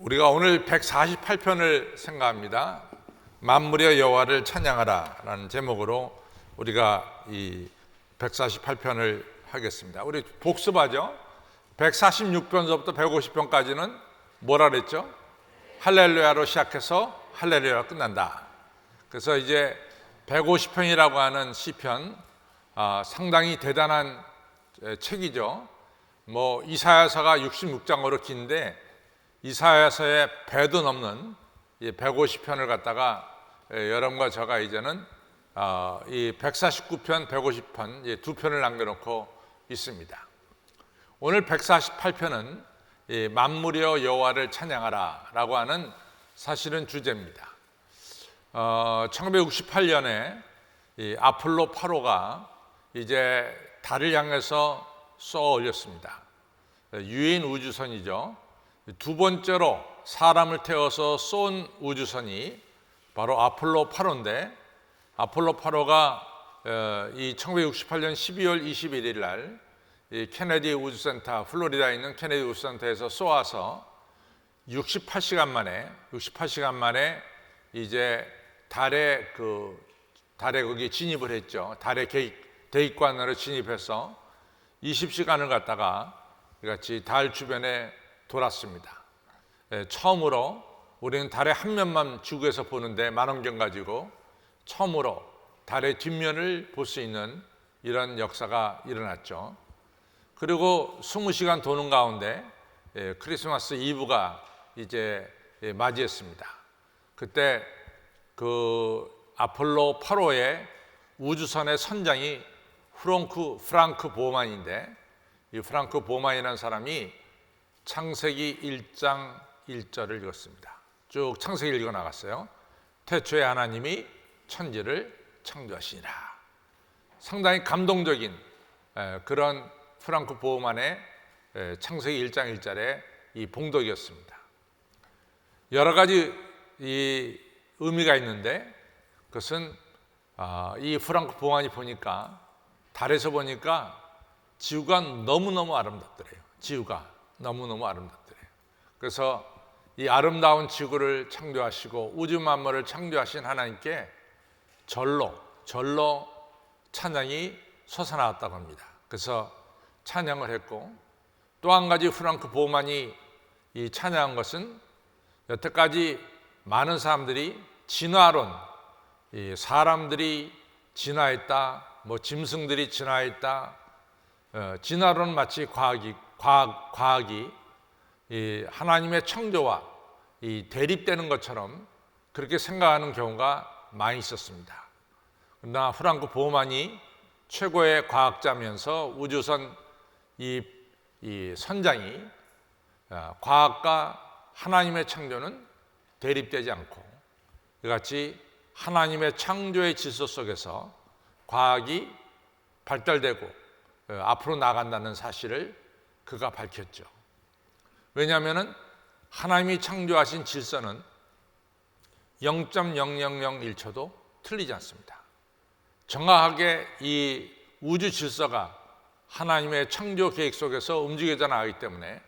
우리가 오늘 148편을 생각합니다. 만물의 여호와를 찬양하라 라는 제목으로 우리가 이 148편을 하겠습니다. 우리 복습하죠. 146편서부터 150편까지는 뭐라 그랬죠? 할렐루야로 시작해서 할렐루야로 끝난다. 그래서 이제 150편이라고 하는 시편, 상당히 대단한 책이죠. 이사야서가 66장으로 긴데 이사야서의 배도 넘는 150편을 갖다가 여러분과 저가 이제는 이 149편, 150편 두 편을 남겨놓고 있습니다. 오늘 148편은 만물의 여호와를 찬양하라 라고 하는 사실은 주제입니다. 1968년에 아폴로 8호가 이제 달을 향해서 쏘아 올렸습니다. 유인 우주선이죠. 두 번째로 사람을 태워서 쏜 우주선이 바로 아폴로 8호인데, 아폴로 8호가 이 1968년 12월 21일 날 이 케네디 우주센터, 플로리다에 있는 케네디 우주센터에서 쏘아서 68시간 만에 이제 달에 거기 진입을 했죠. 달의 대기권으로 진입해서 20시간을 갖다가 같이 달 주변에 돌았습니다. 처음으로 우리는 달의 한 면만 지구에서 보는데 만원경 가지고 처음으로 달의 뒷면을 볼 수 있는 이런 역사가 일어났죠. 그리고 20시간 도는 가운데 크리스마스 이브가 이제 맞이했습니다. 그때 그 아폴로 8호의 우주선의 선장이 프랑크 보만인데, 이 프랑크 보만이라는 사람이 창세기 1장 1절을 읽었습니다. 쭉 창세기를 읽어 나갔어요. 태초에 하나님이 천지를 창조하시니라. 상당히 감동적인 그런 프랑크 보만의 창세기 1장 1절의 이 봉독이었습니다. 여러 가지 이 의미가 있는데, 그것은 이 프랑크 보만이 보니까 달에서 보니까 지구가 너무너무 아름답더래요. 지구가 너무너무 아름답더래요. 그래서 이 아름다운 지구를 창조하시고 우주 만물을 창조하신 하나님께 절로 찬양이 솟아나왔다고 합니다. 그래서 찬양을 했고, 또 한 가지 프랑크 보만이 이 찬양한 것은 여태까지 많은 사람들이 진화론, 이 사람들이 진화했다, 짐승들이 진화했다, 진화론 마치 과학이 이 하나님의 창조와 이 대립되는 것처럼 그렇게 생각하는 경우가 많이 있었습니다. 그러나 프랑크 보만이 최고의 과학자면서 우주선 이 선장이 과학과 하나님의 창조는 대립되지 않고 이같이 하나님의 창조의 질서 속에서 과학이 발달되고 앞으로 나간다는 사실을 그가 밝혔죠. 왜냐하면 하나님이 창조하신 질서는 0.0001초도 틀리지 않습니다. 정확하게 이 우주 질서가 하나님의 창조 계획 속에서 움직여져 나가기 때문에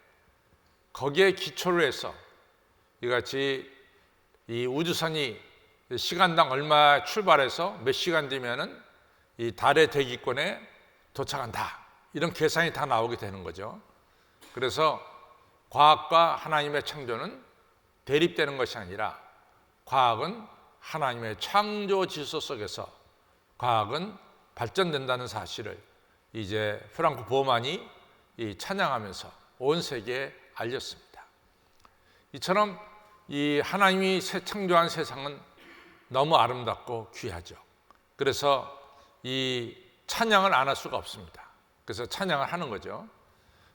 거기에 기초를 해서 이같이 이 우주선이 시간당 얼마 출발해서 몇 시간 뒤면은 이 달의 대기권에 도착한다, 이런 계산이 다 나오게 되는 거죠. 그래서 과학과 하나님의 창조는 대립되는 것이 아니라 과학은 하나님의 창조 질서 속에서 과학은 발전된다는 사실을 이제 프랑크 보만이 찬양하면서 온 세계에 알렸습니다. 이처럼 이 하나님이 창조한 세상은 너무 아름답고 귀하죠. 그래서 이 찬양을 안 할 수가 없습니다. 그래서 찬양을 하는 거죠.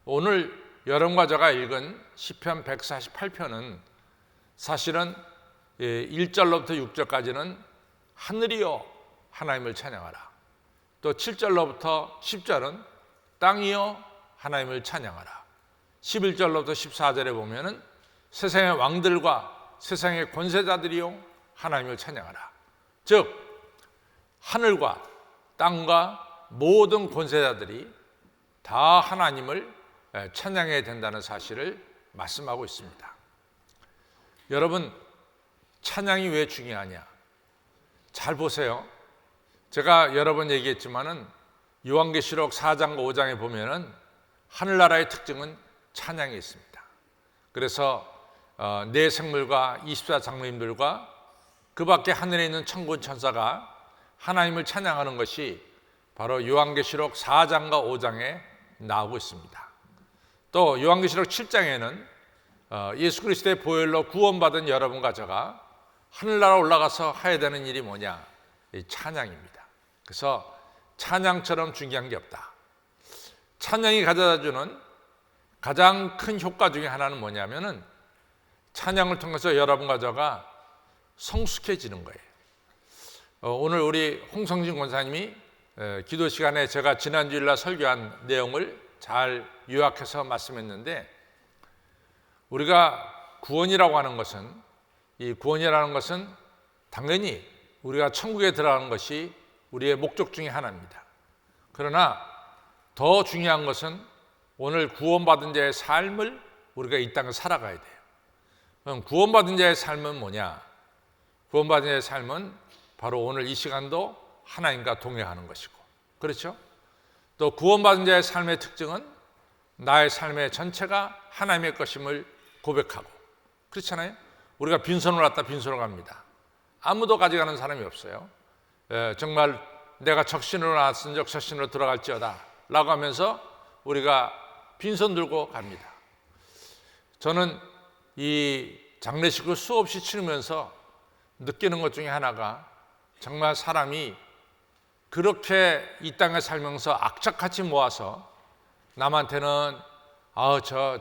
오늘 여러분과 제가 읽은 시편 148편은 사실은 1절로부터 6절까지는 하늘이여 하나님을 찬양하라, 또 7절로부터 10절은 땅이여 하나님을 찬양하라, 11절로부터 14절에 보면은 세상의 왕들과 세상의 권세자들이여 하나님을 찬양하라. 즉 하늘과 땅과 모든 권세자들이 다 하나님을 찬양해야 된다는 사실을 말씀하고 있습니다. 여러분, 찬양이 왜 중요하냐? 잘 보세요. 제가 여러 번 얘기했지만은 요한계시록 4장과 5장에 보면은 하늘나라의 특징은 찬양이 있습니다. 그래서 네 생물과 24장로님들과 그 밖에 하늘에 있는 천군 천사가 하나님을 찬양하는 것이 바로 요한계시록 4장과 5장에 나오고 있습니다. 또 요한계시록 7장에는 예수 그리스도의 보혈로 구원받은 여러분과 저가 하늘나라 올라가서 해야 되는 일이 뭐냐? 이 찬양입니다. 그래서 찬양처럼 중요한 게 없다. 찬양이 가져다주는 가장 큰 효과 중에 하나는 뭐냐면은 찬양을 통해서 여러분과 저가 성숙해지는 거예요. 오늘 우리 홍성진 권사님이 기도 시간에 제가 지난주일날 설교한 내용을 잘 요약해서 말씀했는데, 우리가 구원이라고 하는 것은, 이 구원이라는 것은 당연히 우리가 천국에 들어가는 것이 우리의 목적 중에 하나입니다. 그러나 더 중요한 것은 오늘 구원받은 자의 삶을 우리가 이 땅에 살아가야 돼요. 그럼 구원받은 자의 삶은 뭐냐? 구원받은 자의 삶은 바로 오늘 이 시간도 하나님과 동행하는 것이고, 그렇죠? 또 구원받은 자의 삶의 특징은 나의 삶의 전체가 하나님의 것임을 고백하고, 그렇잖아요? 우리가 빈손으로 왔다 빈손으로 갑니다. 아무도 가져가는 사람이 없어요. 정말 내가 적신으로 나왔은 적 적신으로 들어갈지어다 라고 하면서 우리가 빈손 들고 갑니다. 저는 이 장례식을 수없이 치르면서 느끼는 것 중에 하나가, 정말 사람이 그렇게 이 땅에 살면서 악착같이 모아서 남한테는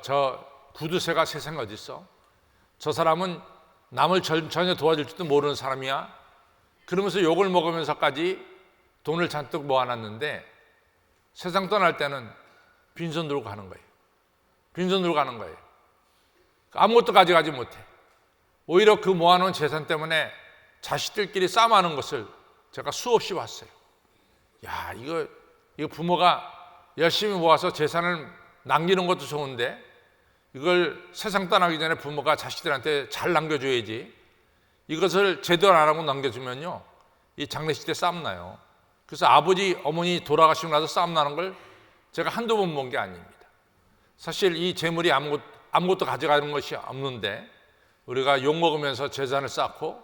저 구두쇠가 세상에 어디 있어? 저 사람은 남을 전혀 도와줄지도 모르는 사람이야. 그러면서 욕을 먹으면서까지 돈을 잔뜩 모아놨는데 세상 떠날 때는 빈손 들고 가는 거예요. 빈손 들고 가는 거예요. 아무것도 가져가지 못해. 오히려 그 모아놓은 재산 때문에 자식들끼리 싸움하는 것을 제가 수없이 봤어요. 야, 이거 부모가 열심히 모아서 재산을 남기는 것도 좋은데 이걸 세상 떠나기 전에 부모가 자식들한테 잘 남겨줘야지, 이것을 제대로 안 하고 남겨주면요, 이 장례식 때 싸움 나요. 그래서 아버지, 어머니 돌아가시고 나서 싸움 나는 걸 제가 한두 번 본 게 아닙니다. 사실 이 재물이 아무것도 가져가는 것이 없는데 우리가 욕먹으면서 재산을 쌓고,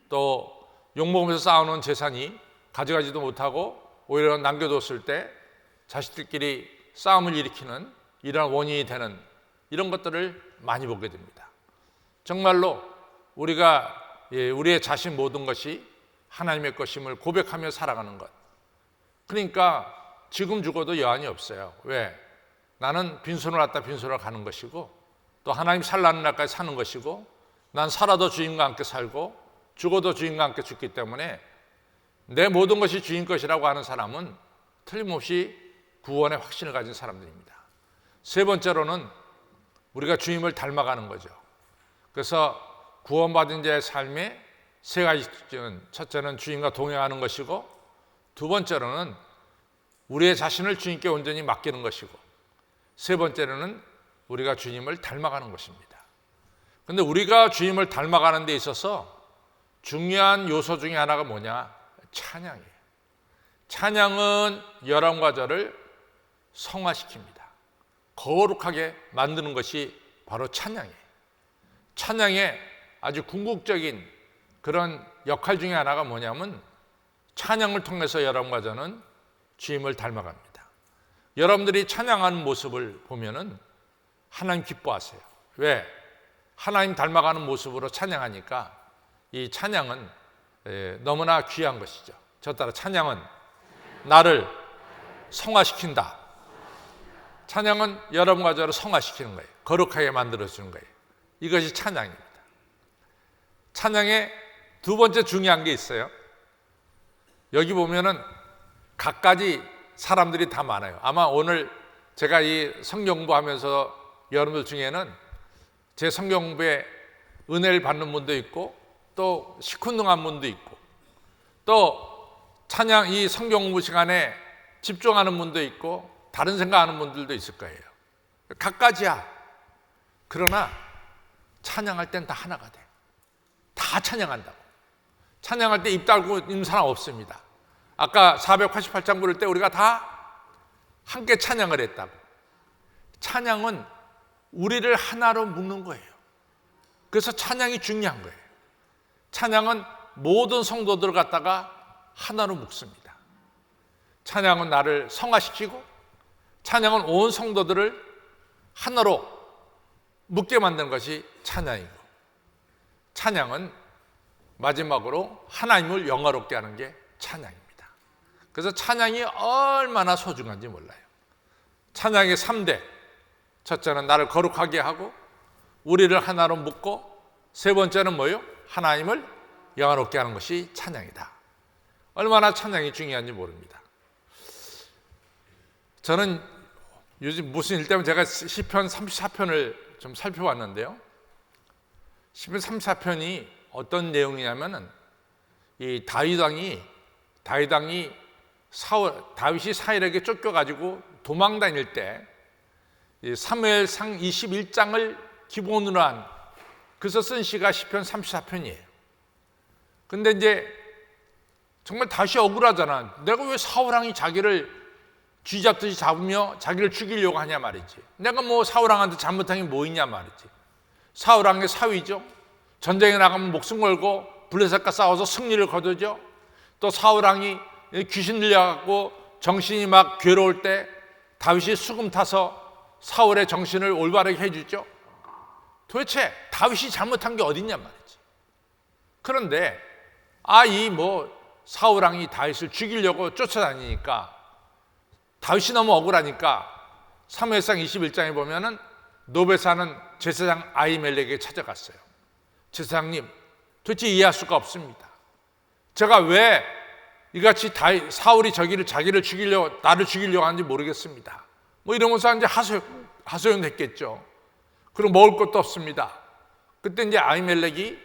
또 욕먹으면서 쌓아놓은 재산이 가져가지도 못하고 오히려 남겨뒀을 때 자식들끼리 싸움을 일으키는 이러한 원인이 되는 이런 것들을 많이 보게 됩니다. 정말로 우리가 우리의 자신 모든 것이 하나님의 것임을 고백하며 살아가는 것. 그러니까 지금 죽어도 여한이 없어요. 왜? 나는 빈손으로 왔다 빈손으로 가는 것이고, 또 하나님 살라는 날까지 사는 것이고, 난 살아도 주님과 함께 살고 죽어도 주님과 함께 죽기 때문에 내 모든 것이 주님 것이라고 하는 사람은 틀림없이 구원의 확신을 가진 사람들입니다. 세 번째로는 우리가 주님을 닮아가는 거죠. 그래서 구원받은 자의 삶의 세 가지 특징은, 첫째는 주님과 동행하는 것이고, 두 번째로는 우리의 자신을 주님께 온전히 맡기는 것이고, 세 번째로는 우리가 주님을 닮아가는 것입니다. 그런데 우리가 주님을 닮아가는 데 있어서 중요한 요소 중에 하나가 뭐냐? 찬양이에요. 찬양은 여러분과 저를 성화시킵니다. 거룩하게 만드는 것이 바로 찬양이에요. 찬양의 아주 궁극적인 그런 역할 중에 하나가 뭐냐면, 찬양을 통해서 여러분과 저는 주님을 닮아갑니다. 여러분들이 찬양하는 모습을 보면은 하나님 기뻐하세요. 왜? 하나님 닮아가는 모습으로 찬양하니까 이 찬양은 너무나 귀한 것이죠. 저 따라 찬양은 나를 성화시킨다. 찬양은 여러분과 저를 성화시키는 거예요. 거룩하게 만들어주는 거예요. 이것이 찬양입니다. 찬양의 두 번째 중요한 게 있어요. 여기 보면은 갖가지 사람들이 다 많아요. 아마 오늘 제가 이 성경 공부하면서 여러분들 중에는 제 성경 공부에 은혜를 받는 분도 있고, 또 시큰둥한 분도 있고, 또 찬양 이 성경 공부 시간에 집중하는 분도 있고, 다른 생각하는 분들도 있을 거예요. 갖가지야. 그러나 찬양할 땐 다 하나가 돼. 다 찬양한다고. 찬양할 때 입 닫고 있는 사람 없습니다. 아까 488장 부를 때 우리가 다 함께 찬양을 했다고. 찬양은 우리를 하나로 묶는 거예요. 그래서 찬양이 중요한 거예요. 찬양은 모든 성도들을 갖다가 하나로 묶습니다. 찬양은 나를 성화시키고, 찬양은 온 성도들을 하나로 묶게 만드는 것이 찬양이고, 찬양은 마지막으로 하나님을 영화롭게 하는 게 찬양입니다. 그래서 찬양이 얼마나 소중한지 몰라요. 찬양의 3대, 첫째는 나를 거룩하게 하고 우리를 하나로 묶고, 세 번째는 뭐예요? 하나님을 영화롭게 하는 것이 찬양이다. 얼마나 찬양이 중요한지 모릅니다. 저는 요즘 무슨 일 때문에 제가 시편 34편을 좀 살펴봤는데요, 시편 34편이 어떤 내용이냐면은 이 다윗이 사울에게 쫓겨가지고 도망 다닐 때 사무엘상 21장을 기본으로 한, 그래서 쓴 시가 시편 34편이에요. 근데 이제 정말 다시 억울하잖아. 내가 왜 사울왕이 자기를 쥐잡듯이 잡으며 자기를 죽이려고 하냐 말이지. 내가 뭐 사울왕한테 잘못한 게 뭐 있냐 말이지. 사울왕의 사위죠. 전쟁에 나가면 목숨 걸고 블레셋과 싸워서 승리를 거두죠. 또 사울왕이 귀신 들려갖고 정신이 막 괴로울 때 다윗이 수금 타서 사울의 정신을 올바르게 해주죠. 도대체 다윗이 잘못한 게 어딨냐 말이지. 그런데 사울왕이 다윗을 죽이려고 쫓아다니니까 다윗이 너무 억울하니까 사무엘상 21장에 보면은 노베 사는 제사장 아히멜렉에게 찾아갔어요. 제사장님, 도대체 이해할 수가 없습니다. 제가 왜 이같이 사울이 나를 죽이려고 하는지 모르겠습니다. 뭐 이러면서 이제 하소연했겠죠. 그리고 먹을 것도 없습니다. 그때 이제 아히멜렉이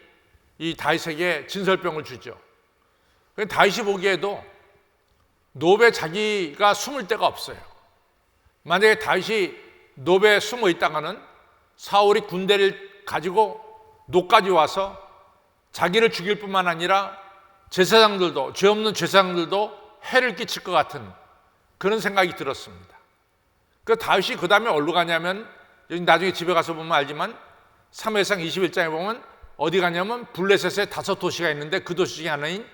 이 다윗에게 진설병을 주죠. 다윗이 보기에도 노베 자기가 숨을 데가 없어요. 만약에 다윗이 노베에 숨어 있다가는 사울이 군대를 가지고 노까지 와서 자기를 죽일 뿐만 아니라 제사장들도, 죄 없는 제사장들도 해를 끼칠 것 같은 그런 생각이 들었습니다. 그 다윗이 그 다음에 어디로 가냐면, 나중에 집에 가서 보면 알지만 사무엘상 21장에 보면 어디 가냐면 블레셋에 5도시가 있는데 그 도시 중에 하나인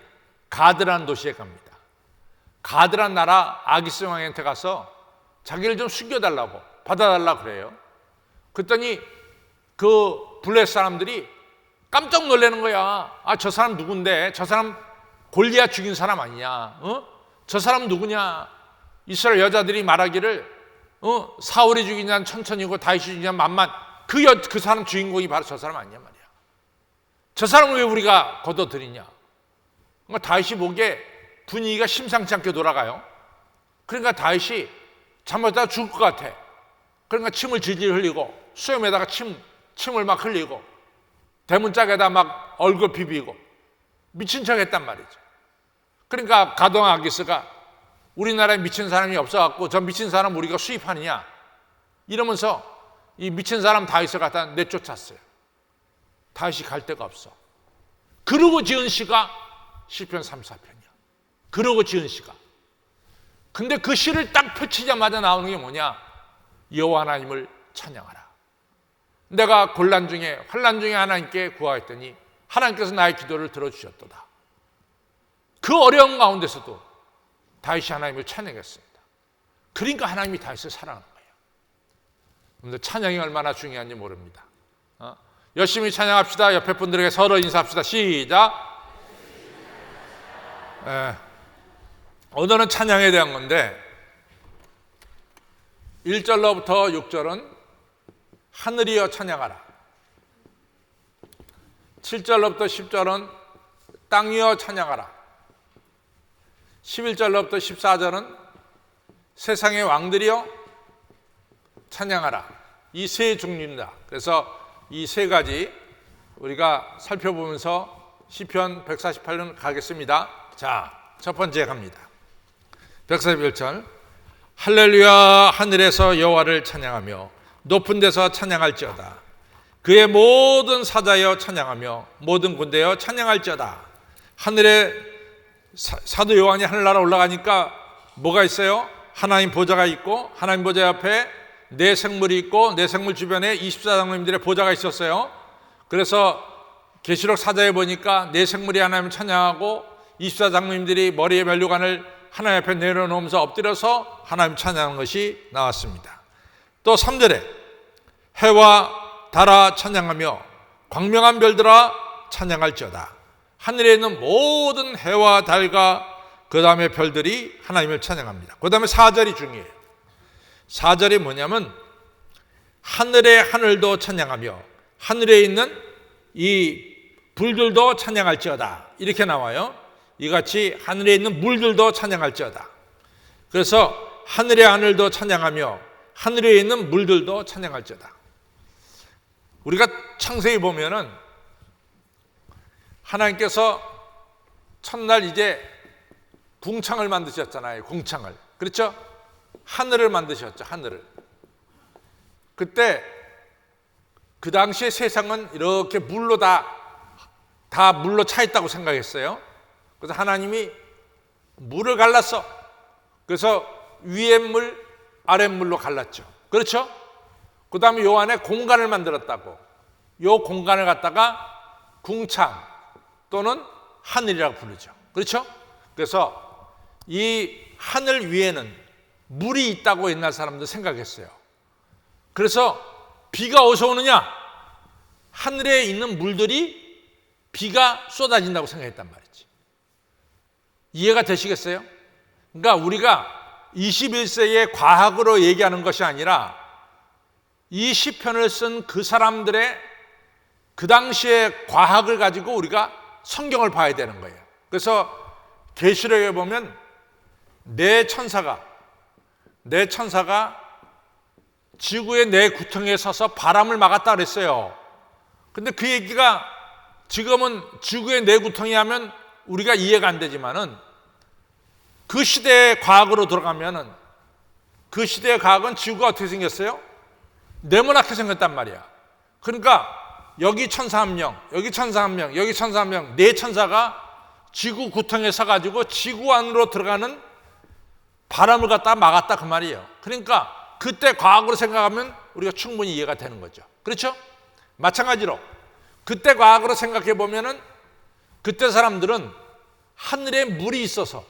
가드라는 도시에 갑니다. 가드라는 나라 아기스 왕한테 가서 자기를 좀 숨겨달라고, 받아달라고 그래요. 그랬더니 그 블레셋 사람들이 깜짝 놀라는 거야. 저 사람 누군데? 저 사람 골리앗 죽인 사람 아니냐? 저 사람 누구냐? 이스라엘 여자들이 말하기를 사울이 죽인 자는 천천히고 다윗이 죽인 자는 만만. 그 사람 주인공이 바로 저 사람 아니냐 말이야. 저 사람을 왜 우리가 걷어들이냐? 그러니까 다윗이 보기에 분위기가 심상치 않게 돌아가요. 그러니까 다윗이 잘못하다 죽을 것 같아. 그러니까 침을 질질 흘리고 수염에다가 침을 막 흘리고 대문짝에다 막 얼굴 비비고 미친 척 했단 말이죠. 그러니까 가동 아기스가 우리나라에 미친 사람이 없어갖고 저 미친 사람 우리가 수입하느냐 이러면서 이 미친 사람 다윗을 갖다 내쫓았어요. 다윗이 갈 데가 없어. 그러고 지은 시가 시편 34편이야. 그러고 지은 시가. 근데 그 시를 딱 펼치자마자 나오는 게 뭐냐? 여호와 하나님을 찬양하라. 내가 환난 중에 하나님께 구하였더니 하나님께서 나의 기도를 들어주셨도다. 그 어려운 가운데서도 다윗이 하나님을 찬양했습니다. 그러니까 하나님이 다윗을 사랑하는 거예요. 근데 찬양이 얼마나 중요한지 모릅니다. 열심히 찬양합시다. 옆에 분들에게 서로 인사합시다. 시작. 오늘은 찬양에 대한 건데 1절로부터 6절은 하늘이여 찬양하라. 7절로부터 10절은 땅이여 찬양하라. 11절로부터 14절은 세상의 왕들이여 찬양하라. 이 세 종류입니다. 그래서 이 세 가지 우리가 살펴보면서 시편 148년 가겠습니다. 자, 첫 번째 갑니다. 141절. 할렐루야, 하늘에서 여호와를 찬양하며 높은 데서 찬양할지어다. 그의 모든 사자여 찬양하며 모든 군대여 찬양할지어다. 하늘에 사도 요한이 하늘나라 올라가니까 뭐가 있어요? 하나님 보좌가 있고 하나님 보좌 옆에 네 생물이 있고 네 생물 주변에 24장로님들의 보좌가 있었어요. 그래서 계시록 4장에 보니까 네 생물이 하나님을 찬양하고 24장로님들이 머리에 면류관을 하나님 앞에 내려놓으면서 엎드려서 하나님 찬양하는 것이 나왔습니다. 또 3절에 해와 달아 찬양하며 광명한 별들아 찬양할지어다. 하늘에 있는 모든 해와 달과 그 다음에 별들이 하나님을 찬양합니다. 그 다음에 4절이 중요해요. 4절이 뭐냐면 하늘의 하늘도 찬양하며 하늘에 있는 이 불들도 찬양할지어다. 이렇게 나와요. 이같이 하늘에 있는 물들도 찬양할지어다. 그래서 하늘의 하늘도 찬양하며 하늘에 있는 물들도 찬양할지어다. 우리가 창세기 보면은 하나님께서 첫날 이제 궁창을 만드셨잖아요. 궁창을. 그렇죠? 하늘을 만드셨죠. 하늘을. 그때 그 당시에 세상은 이렇게 물로 다 물로 차 있다고 생각했어요. 그래서 하나님이 물을 갈랐어. 그래서 위에 물, 아래 물로 갈랐죠. 그렇죠? 그 다음에 요 안에 공간을 만들었다고. 요 공간을 갖다가 궁창 또는 하늘이라고 부르죠. 그렇죠? 그래서 이 하늘 위에는 물이 있다고 옛날 사람들 생각했어요. 그래서 비가 어디서 오느냐? 하늘에 있는 물들이 비가 쏟아진다고 생각했단 말이지. 이해가 되시겠어요? 그러니까 우리가 21세기의 과학으로 얘기하는 것이 아니라 이 시편을 쓴 그 사람들의 그 당시의 과학을 가지고 우리가 성경을 봐야 되는 거예요. 그래서 계시록에 보면 네 천사가 지구의 네 구덩이에 서서 바람을 막았다 그랬어요. 근데 그 얘기가 지금은 지구의 네 구덩이 하면 우리가 이해가 안 되지만은 그 시대의 과학으로 들어가면은 그 시대의 과학은 지구가 어떻게 생겼어요? 네모나게 생겼단 말이야. 그러니까 여기 천사 한 명, 여기 천사 한 명, 여기 천사 한 명, 네 천사가 지구 구덩이에 서가지고 지구 안으로 들어가는 바람을 갖다 막았다 그 말이에요. 그러니까 그때 과학으로 생각하면 우리가 충분히 이해가 되는 거죠. 그렇죠? 마찬가지로 그때 과학으로 생각해 보면은 그때 사람들은 하늘에 물이 있어서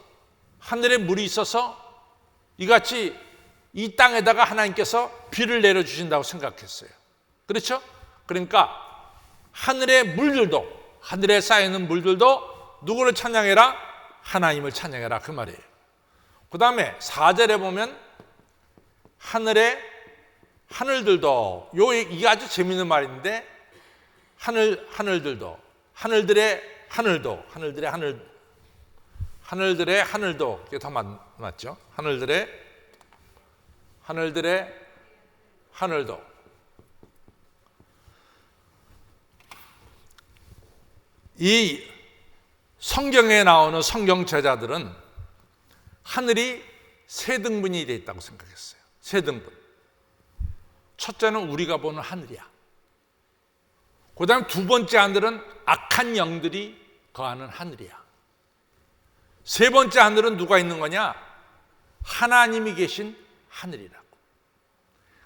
이같이 이 땅에다가 하나님께서 비를 내려주신다고 생각했어요. 그렇죠? 그러니까 하늘의 물들도, 하늘에 쌓여있는 물들도 누구를 찬양해라? 하나님을 찬양해라 그 말이에요. 그 다음에 4절에 보면 하늘들도, 이게 아주 재밌는 말인데 하늘들도, 하늘들의 하늘도 이게 더 맞죠? 하늘들의 하늘도. 이 성경에 나오는 성경 제자들은 하늘이 세 등분이 되어 있다고 생각했어요. 세 등분. 첫째는 우리가 보는 하늘이야. 그 다음 두 번째 하늘은 악한 영들이 거하는 하늘이야. 세 번째 하늘은 누가 있는 거냐? 하나님이 계신 하늘이라고.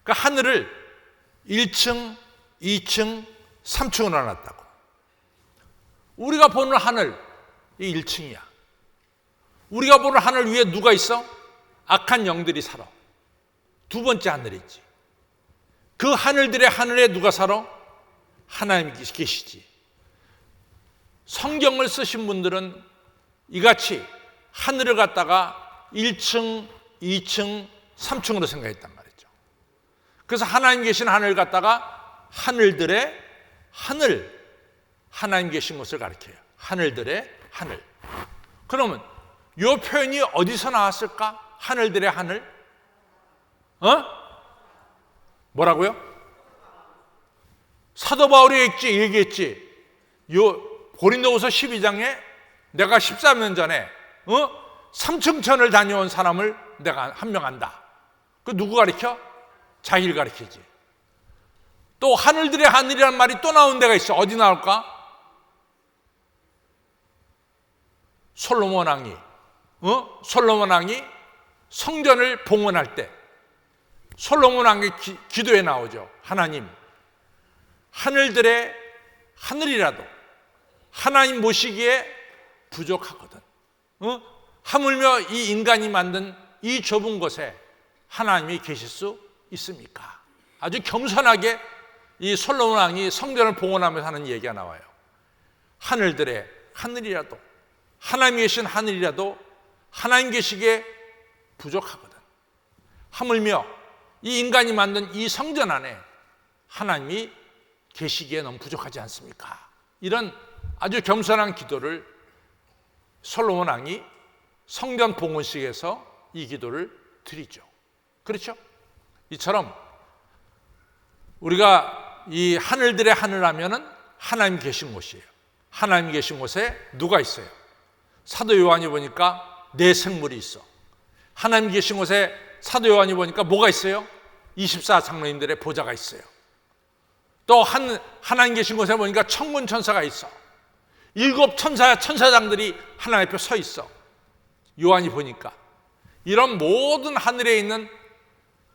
그러니까 하늘을 1층, 2층, 3층으로 나눴다고. 우리가 보는 하늘, 이 1층이야. 우리가 보는 하늘 위에 누가 있어? 악한 영들이 살아. 두 번째 하늘이지. 그 하늘들의 하늘에 누가 살아? 하나님이 계시지. 성경을 쓰신 분들은 이같이 하늘을 갖다가 1층, 2층, 3층으로 생각했단 말이죠. 그래서 하나님 계신 하늘을 갖다가 하늘들의 하늘, 하나님 계신 것을 가리켜요. 하늘들의 하늘. 그러면 이 표현이 어디서 나왔을까? 하늘들의 하늘? 뭐라고요? 사도 바울이 얘기했지. 고린도후서 12장에 내가 13년 전에 3층천을 다녀온 사람을 내가 한 명 안다. 그 누구 가리켜? 자기를 가리키지. 또 하늘들의 하늘이라는 말이 또 나온 데가 있어. 어디 나올까? 솔로몬 왕이 성전을 봉헌할 때 솔로몬 왕의 기도에 나오죠. 하나님, 하늘들의 하늘이라도 하나님 모시기에 부족하거든. 하물며 이 인간이 만든 이 좁은 곳에 하나님이 계실 수 있습니까? 아주 겸손하게 이 솔로몬 왕이 성전을 봉헌하면서 하는 얘기가 나와요. 하늘들의 하늘이라도, 하나님 계신 하늘이라도 하나님 계시기에 부족하거든. 하물며 이 인간이 만든 이 성전 안에 하나님이 계시기에 너무 부족하지 않습니까? 이런 아주 겸손한 기도를 솔로몬 왕이 성전 봉헌식에서 이 기도를 드리죠. 그렇죠? 이처럼 우리가 이 하늘들의 하늘 하면은 하나님 계신 곳이에요. 하나님 계신 곳에 누가 있어요? 사도 요한이 보니까 네 생물이 있어. 하나님 계신 곳에 사도 요한이 보니까 뭐가 있어요? 24장로님들의 보좌가 있어요. 또 하나님 계신 곳에 보니까 천군 천사가 있어. 7 천사장들이 하나님 앞에 서 있어. 요한이 보니까 이런 모든 하늘에 있는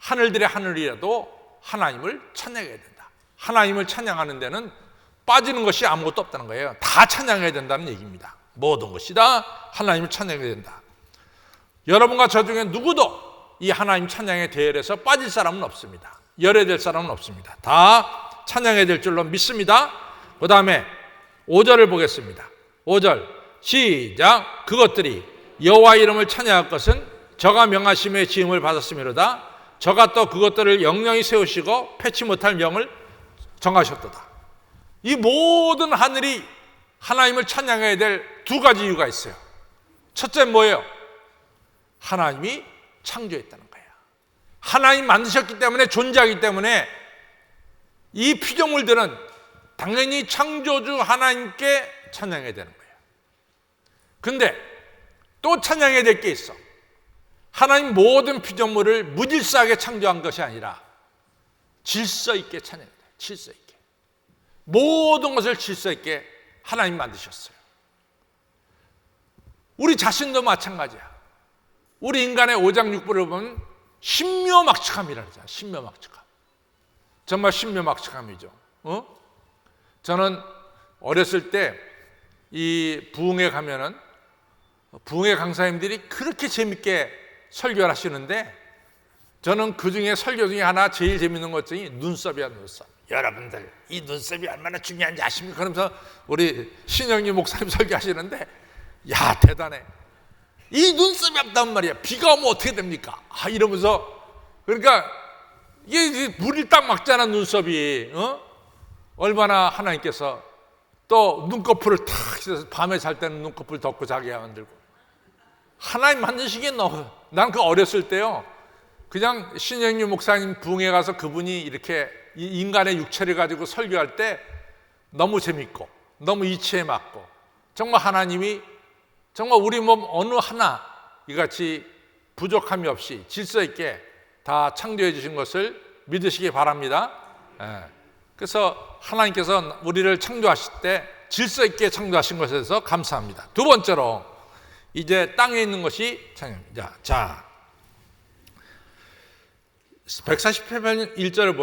하늘들의 하늘이라도 하나님을 찬양해야 된다. 하나님을 찬양하는 데는 빠지는 것이 아무것도 없다는 거예요. 다 찬양해야 된다는 얘기입니다. 모든 것이 다 하나님을 찬양해야 된다. 여러분과 저 중에 누구도 이 하나님 찬양에 대열해서 빠질 사람은 없습니다. 열애될 사람은 없습니다. 다 찬양해야 될 줄로 믿습니다. 그 다음에 5절을 보겠습니다. 5절 시작. 그것들이 여호와 이름을 찬양할 것은 저가 명하심에 지음을 받았음이로다. 저가 또 그것들을 영영히 세우시고 패치 못할 명을 정하셨도다. 이 모든 하늘이 하나님을 찬양해야 될 두 가지 이유가 있어요. 첫째 뭐예요? 하나님이 창조했다는 거예요. 하나님 만드셨기 때문에, 존재하기 때문에 이 피조물들은 당연히 창조주 하나님께 찬양해야 되는 거예요. 근데 또 찬양해야 될 게 있어. 하나님 모든 피조물을 무질서하게 창조한 것이 아니라 질서 있게 찬양해야 돼요. 질서 있게. 모든 것을 질서 있게 하나님 만드셨어요. 우리 자신도 마찬가지야. 우리 인간의 오장육부를 보면 신묘막측함이라 그러잖아요. 신묘막측함. 정말 신묘막측함이죠. 저는 어렸을 때 이 부흥회 가면은 부흥회 강사님들이 그렇게 재밌게 설교를 하시는데 저는 그 중에 설교 중에 하나 제일 재밌는 것 중에 눈썹이야, 눈썹. 여러분들 이 눈썹이 얼마나 중요한지 아십니까? 그러면서 우리 신영희 목사님 설교하시는데 야 대단해. 이 눈썹이 없단 말이야. 비가 오면 어떻게 됩니까? 이러면서 그러니까 이게 물이 딱 막잖아 눈썹이. 얼마나 하나님께서 또 눈꺼풀을 탁 해서 밤에 잘 때는 눈꺼풀 덮고 자게 만들고 하나님 만드시기엔 너무 난 그 어렸을 때요 그냥 신영유 목사님 부흥회 가서 그분이 이렇게 인간의 육체를 가지고 설교할 때 너무 재밌고 너무 이치에 맞고 정말 하나님이 정말 우리 몸 어느 하나 이같이 부족함이 없이 질서 있게 다 창조해 주신 것을 믿으시기 바랍니다. 그래서 하나님께서 우리를 창조하실 때 질서 있게 창조하신 것에 대해서 감사합니다. 두 번째로 이제 땅에 있는 것이 창조입니다. 자, 148편 1절을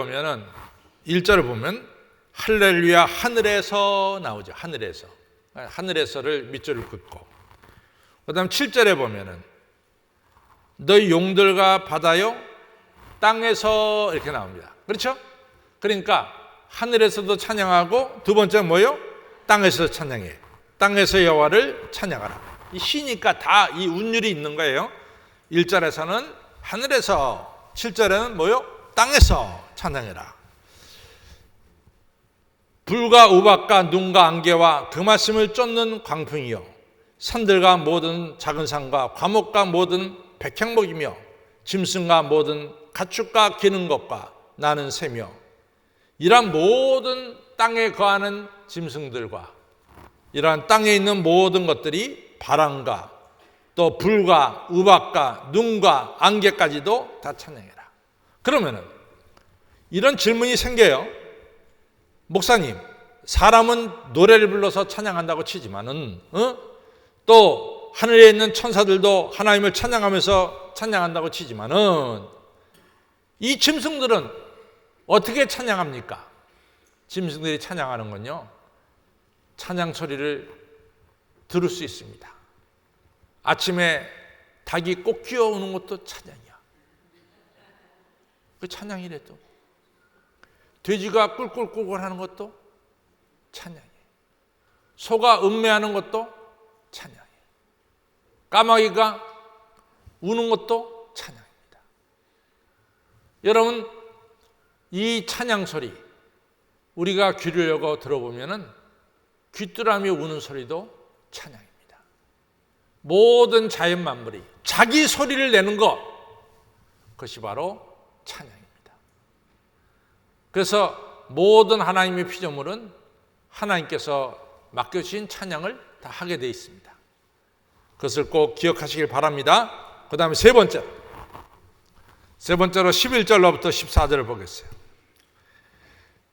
보면 할렐루야 하늘에서 나오죠. 하늘에서를 밑줄을 긋고 그 다음 7절에 보면은 너희 용들과 바다요 땅에서 이렇게 나옵니다. 그렇죠? 그러니까 하늘에서도 찬양하고 두 번째 뭐요? 땅에서 찬양해. 땅에서 여호와를 찬양하라. 이 시니까 다 이 운율이 있는 거예요. 1절에서는 하늘에서 7절에는 뭐요? 땅에서 찬양해라. 불과 우박과 눈과 안개와 그 말씀을 쫓는 광풍이요 산들과 모든 작은 산과 과목과 모든 백향목이며 짐승과 모든 가축과 기는 것과 나는 새며 이러한 모든 땅에 거하는 짐승들과 이러한 땅에 있는 모든 것들이 바람과 또 불과 우박과 눈과 안개까지도 다 찬양해라. 그러면은 이런 질문이 생겨요. 목사님, 사람은 노래를 불러서 찬양한다고 치지만은 또 하늘에 있는 천사들도 하나님을 찬양하면서 찬양한다고 치지만은 이 짐승들은 어떻게 찬양합니까? 짐승들이 찬양하는 건요, 찬양 소리를 들을 수 있습니다. 아침에 닭이 꼭 기어오는 것도 찬양이야. 그 찬양이래. 또 돼지가 꿀꿀꿀꿀 하는 것도 찬양이에요. 소가 음매하는 것도 찬양이에요. 까마귀가 우는 것도 찬양입니다. 여러분, 이 찬양 소리 우리가 귀를 열고 들어보면은 귀뚜라미 우는 소리도 찬양입니다. 모든 자연 만물이 자기 소리를 내는 것, 그것이 바로 찬양입니다. 그래서 모든 하나님의 피조물은 하나님께서 맡겨주신 찬양을 다 하게 되어 있습니다. 그것을 꼭 기억하시길 바랍니다. 그 다음에 세 번째로 11절로부터 14절을 보겠어요.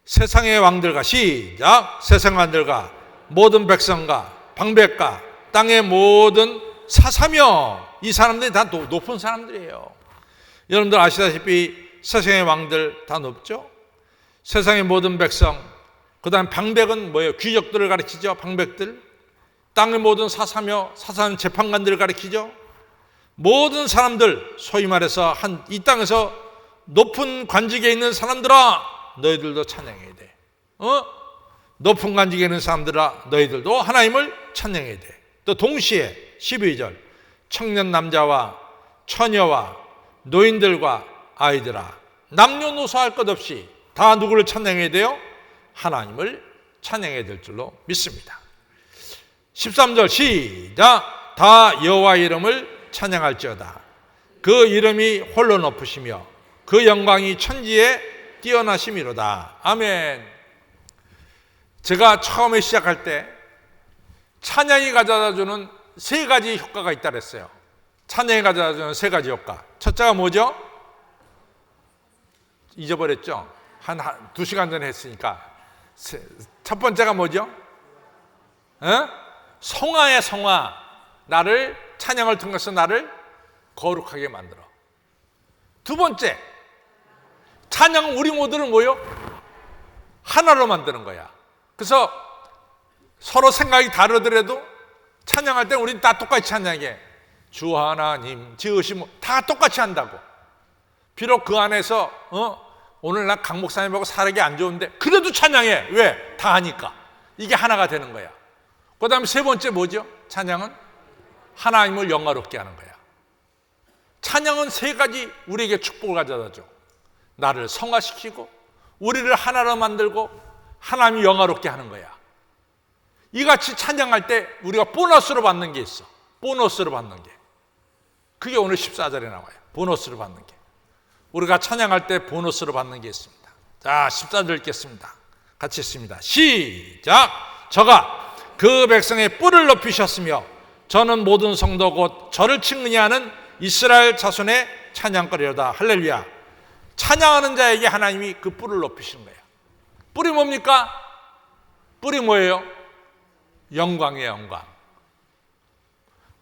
세상의 왕들과 시작. 세상 왕들과 모든 백성과 방백과 땅의 모든 사사며, 이 사람들이 다 높은 사람들이에요. 여러분들 아시다시피 세상의 왕들 다 높죠? 세상의 모든 백성, 그 다음 방백은 뭐예요? 귀족들을 가리키죠. 방백들. 땅의 모든 사사며, 사사는 재판관들을 가리키죠. 모든 사람들, 소위 말해서 이 땅에서 높은 관직에 있는 사람들아, 너희들도 찬양해야 돼. 높은 관직에 있는 사람들아, 너희들도 하나님을 찬양해야 돼. 또 동시에 12절, 청년 남자와 처녀와 노인들과 아이들아, 남녀노소 할 것 없이 다 누구를 찬양해야 돼요? 하나님을 찬양해야 될 줄로 믿습니다. 13절 시작. 다 여호와 이름을 찬양할지어다. 그 이름이 홀로 높으시며 그 영광이 천지에 뛰어나심이로다. 아멘. 제가 처음에 시작할 때 찬양이 가져다주는 세 가지 효과가 있다 그랬어요. 찬양이 가져다주는 세 가지 효과. 첫째가 뭐죠? 잊어버렸죠? 한 2시간 전에 했으니까. 첫 번째가 뭐죠? 성화의 성화. 나를, 찬양을 통해서 나를 거룩하게 만들어. 두 번째, 찬양 우리 모두를 뭐요? 하나로 만드는 거야. 그래서 서로 생각이 다르더라도 찬양할 때 우린 다 똑같이 찬양해. 주 하나님 지으시면 다 똑같이 한다고. 비록 그 안에서 오늘 나 강 목사님하고 사력이 안 좋은데 그래도 찬양해. 왜? 다 하니까. 이게 하나가 되는 거야. 그 다음에 세 번째 뭐죠? 찬양은 하나님을 영화롭게 하는 거야. 찬양은 세 가지 우리에게 축복을 가져다줘. 나를 성화시키고 우리를 하나로 만들고 하나님이 영화롭게 하는 거야. 이같이 찬양할 때 우리가 보너스로 받는 게 있어. 보너스로 받는 게. 그게 오늘 14절에 나와요. 보너스로 받는 게. 우리가 찬양할 때 보너스로 받는 게 있습니다. 자, 14절 읽겠습니다. 같이 읽습니다. 시작. 저가 그 백성의 뿔을 높이셨으며 저는 모든 성도 곧 저를 측은히하는 이스라엘 자손의 찬양거리로다. 할렐루야. 찬양하는 자에게 하나님이 그 뿔을 높이시는 거예요. 뿔이 뭡니까? 뿔이 뭐예요? 영광이에요. 영광.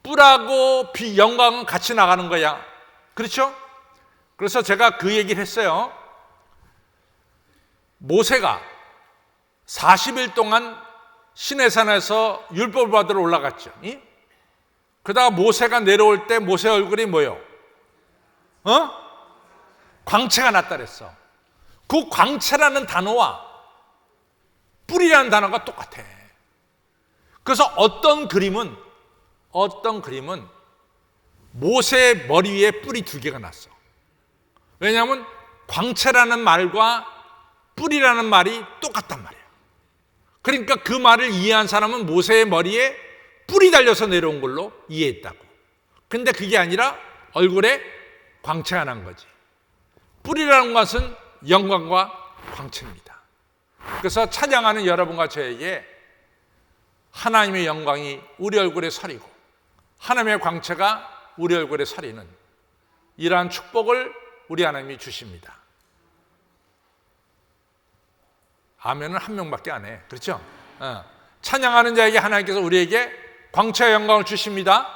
뿔하고 영광은 같이 나가는 거야. 그렇죠? 그래서 제가 그 얘기를 했어요. 모세가 40일 동안 시내산에서 율법을 받으러 올라갔죠. 그러다가 모세가 내려올 때 모세 얼굴이 뭐예요? 광채가 났다 그랬어. 그 광채라는 단어와 뿔이라는 단어가 똑같아. 그래서 어떤 그림은 모세의 머리 위에 뿔이 2개가 났어. 왜냐하면 광채라는 말과 뿔이라는 말이 똑같단 말이에요. 그러니까 그 말을 이해한 사람은 모세의 머리에 뿔이 달려서 내려온 걸로 이해했다고. 근데 그게 아니라 얼굴에 광채가 난 거지. 뿔이라는 것은 영광과 광채입니다. 그래서 찬양하는 여러분과 저에게 하나님의 영광이 우리 얼굴에 서리고 하나님의 광채가 우리 얼굴에 서리는 이러한 축복을 우리 하나님이 주십니다. 아멘은 한 명밖에 안 해. 그렇죠? 찬양하는 자에게 하나님께서 우리에게 광채와 영광을 주십니다.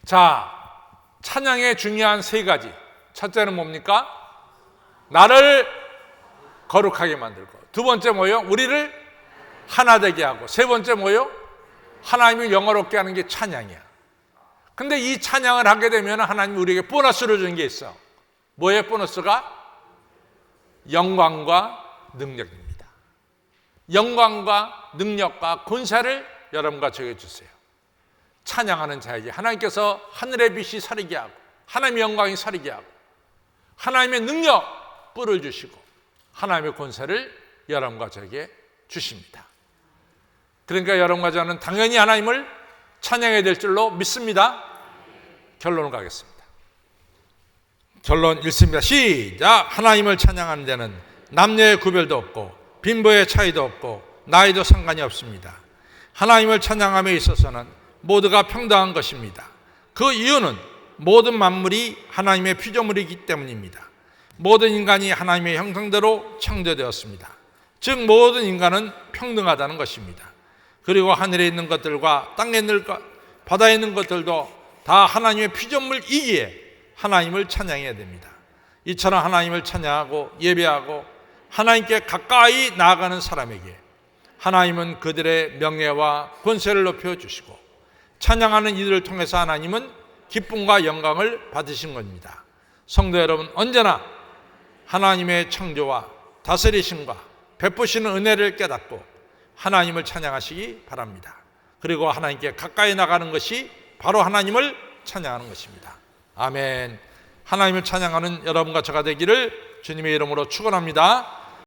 자, 찬양의 중요한 세 가지. 첫째는 뭡니까? 나를 거룩하게 만들고, 두 번째 뭐요? 우리를 하나 되게 하고, 세 번째 뭐요? 하나님을 영화롭게 하는 게 찬양이야. 근데 이 찬양을 하게 되면 하나님이 우리에게 보너스를 주는 게 있어. 뭐예요? 보너스가? 영광과 능력입니다. 영광과 능력과 권세를 여러분과 저에게 주세요. 찬양하는 자에게 하나님께서 하늘의 빛이 서리게 하고, 하나님의 영광이 서리게 하고, 하나님의 능력 뿔을 주시고, 하나님의 권세를 여러분과 저에게 주십니다. 그러니까 여러분과 저는 당연히 하나님을 찬양해야 될 줄로 믿습니다. 결론을 가겠습니다. 결론 읽습니다. 시작. 하나님을 찬양하는 데는 남녀의 구별도 없고 빈부의 차이도 없고 나이도 상관이 없습니다. 하나님을 찬양함에 있어서는 모두가 평등한 것입니다. 그 이유는 모든 만물이 하나님의 피조물이기 때문입니다. 모든 인간이 하나님의 형상대로 창조되었습니다. 즉 모든 인간은 평등하다는 것입니다. 그리고 하늘에 있는 것들과 땅에 있는 것, 바다에 있는 것들도 다 하나님의 피조물이기에 하나님을 찬양해야 됩니다. 이처럼 하나님을 찬양하고 예배하고 하나님께 가까이 나아가는 사람에게 하나님은 그들의 명예와 권세를 높여주시고 찬양하는 이들을 통해서 하나님은 기쁨과 영광을 받으신 겁니다. 성도 여러분, 언제나 하나님의 창조와 다스리심과 베푸시는 은혜를 깨닫고 하나님을 찬양하시기 바랍니다. 그리고 하나님께 가까이 나가는 것이 바로 하나님을 찬양하는 것입니다. 아멘. 하나님을 찬양하는 여러분과 저가 되기를 주님의 이름으로 축원합니다.